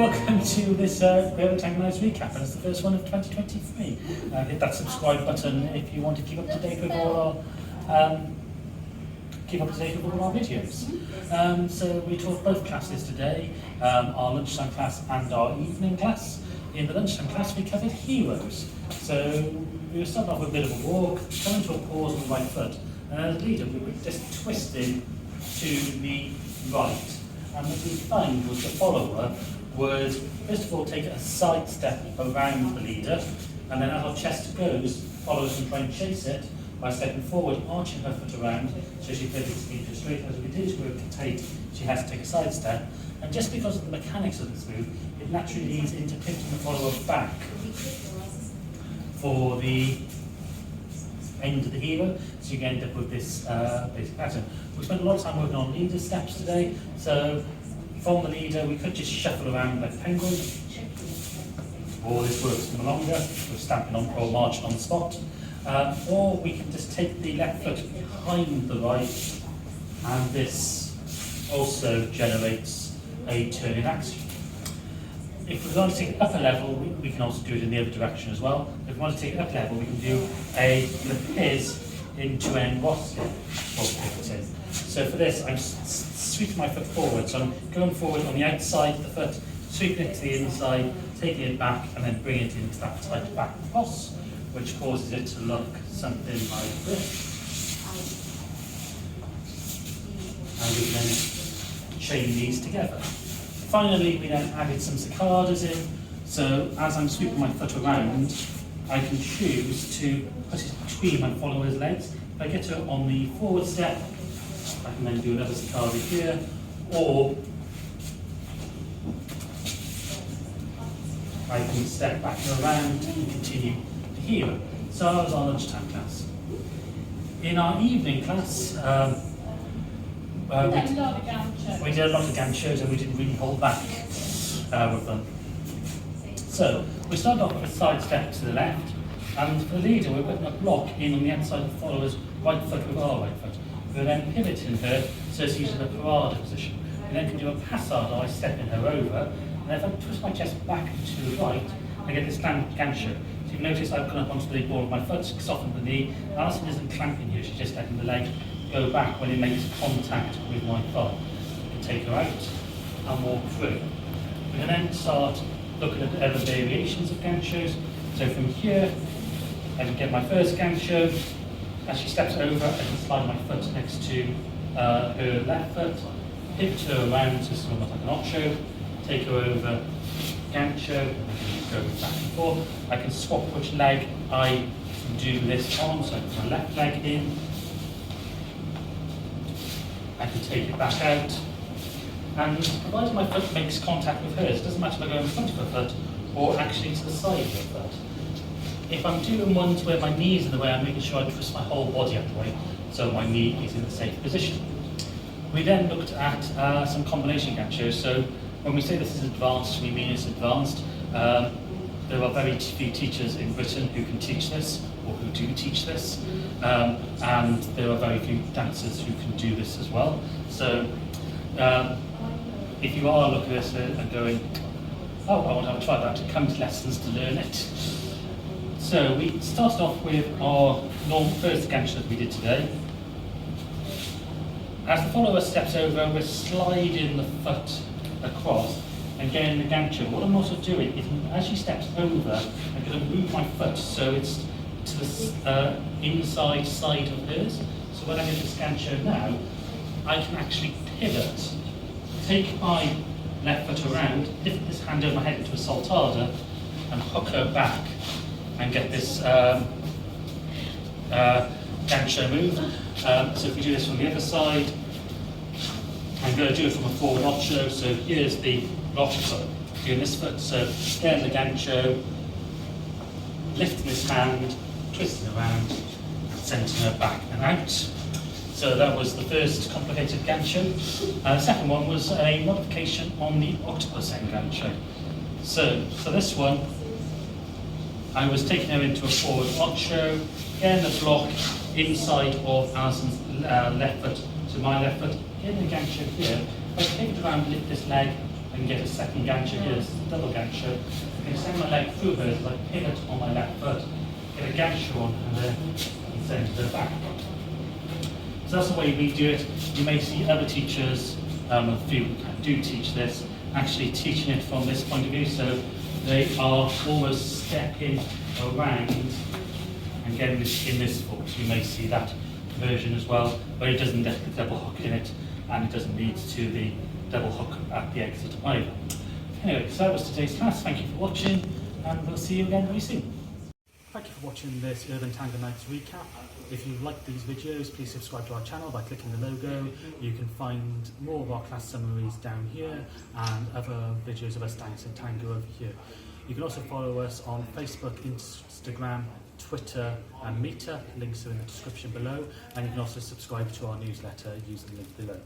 welcome to this Lunchtime Nice recap, and it's the first one of 2023. Hit that subscribe button if you want to keep up to date with all our videos. So we taught both classes today, our lunchtime class and our evening class. In the lunchtime class we covered Heroes. So we were starting off with a bit of a walk, coming to a pause on the right foot, and as a leader we were just twisting to the right. And what we found was the follower would first of all take a side step around the leader, and then as our chest goes, followers can try and chase it by stepping forward, arching her foot around, so she pivots into straight. As we did with rotate, she has to take a side step, and just because of the mechanics of this move, it naturally leads into pivoting the follower back for the end of the hero, so you end up with this basic pattern. We spent a lot of time working on leader steps today, so from the leader we could just shuffle around like a penguin, or this works no longer, we're stamping on or marching on the spot, or we can just take the left foot behind the right, and this also generates a turning action. If we want to take it up a level, we can also do it in the other direction as well. If we want to take it up a level, we can do a lapis into en rosca, or pivoting. So for this, I'm sweeping my foot forward. So I'm going forward on the outside of the foot, sweeping it to the inside, taking it back, and then bringing it into that tight back cross, which causes it to look something like this. And we can chain these together. Finally, we then added some cicadas in, so as I'm sweeping my foot around, I can choose to put it between my follower's legs. If I get her on the forward step, I can then do another cicada here, or I can step back and around and continue the hero. So that was our lunchtime class. In our evening class, we did a lot of Ganchos and we didn't really hold back with them. So we started off with a side step to the left, and for the leader we're putting a block in on the outside of the follower's right foot with our right foot. We're then pivoting her so she's in a parada position. We then can do a passade, I stepping her over, and if I twist my chest back to the right, I get this Gancho. So you've noticed I've gone up onto the ball of my foot, softened the knee. Alison isn't clamping here, she's just letting the leg go back when it makes contact with my thigh. I can take her out and walk through. We can then start looking at the other variations of Ganchos. So from here, I can get my first Gancho. As she steps over, I can slide my foot next to her left foot, pivot her around so it's almost like an ocho, take her over, Gancho, go back and forth. I can swap which leg I do this on, so I put my left leg in, I can take it back out, and provided my foot makes contact with hers, it doesn't matter if I go in front of her foot or actually to the side of her foot. If I'm doing ones where my knee is in the way, I'm making sure I twist my whole body out of the way so my knee is in a safe position. We then looked at some combination Ganchos. So when we say this is advanced, we mean it's advanced. There are very few teachers in Britain who can teach this, or who do teach this, and there are very few dancers who can do this as well. So if you are looking at this and going, oh, I want to have a try that, come to lessons to learn it. So we started off with our first Gancho that we did today. As the follower steps over, we're sliding the foot across and getting the Gancho. What I'm also doing is, as she steps over, I'm going to move my foot so it's to the inside side of hers. So when I get this Gancho now, I can actually pivot, take my left foot around, lift this hand over my head into a saltada, and hook her back, and get this Gancho move. So if we do this from the other side, I'm going to do it from a forward ocho. So here's the ocho, doing this foot. So getting the Gancho, lifting this hand, twisting around, and sending her back and out. So that was the first complicated Gancho. The second one was a modification on the octopus end Gancho. So for this one, I was taking her into a forward ocho, getting the block inside of Alison's left foot to my left foot, getting the Gancho here. If I take it around, lift this leg, and get a second gancho here, this is a double gancho. I'm going to send my leg through her as I pivot on my left foot, get a gancho on, and then send her back. So that's the way we do it. You may see other teachers, a few do teach this, actually teaching it from this point of view. So they are almost stepping around and getting this in this foot. You may see that version as well, but it doesn't get the double hook in it, and it doesn't lead to the double hook at the exit either. Anyway, so that was today's class. Thank you for watching, and we'll see you again very soon. Thank you for watching this Urban Tango Nights recap. If you like these videos, please subscribe to our channel by clicking the logo. You can find more of our class summaries down here and other videos of us dancing tango over here. You can also follow us on Facebook, Instagram, Twitter and Meetup. Links are in the description below, and you can also subscribe to our newsletter using the link below.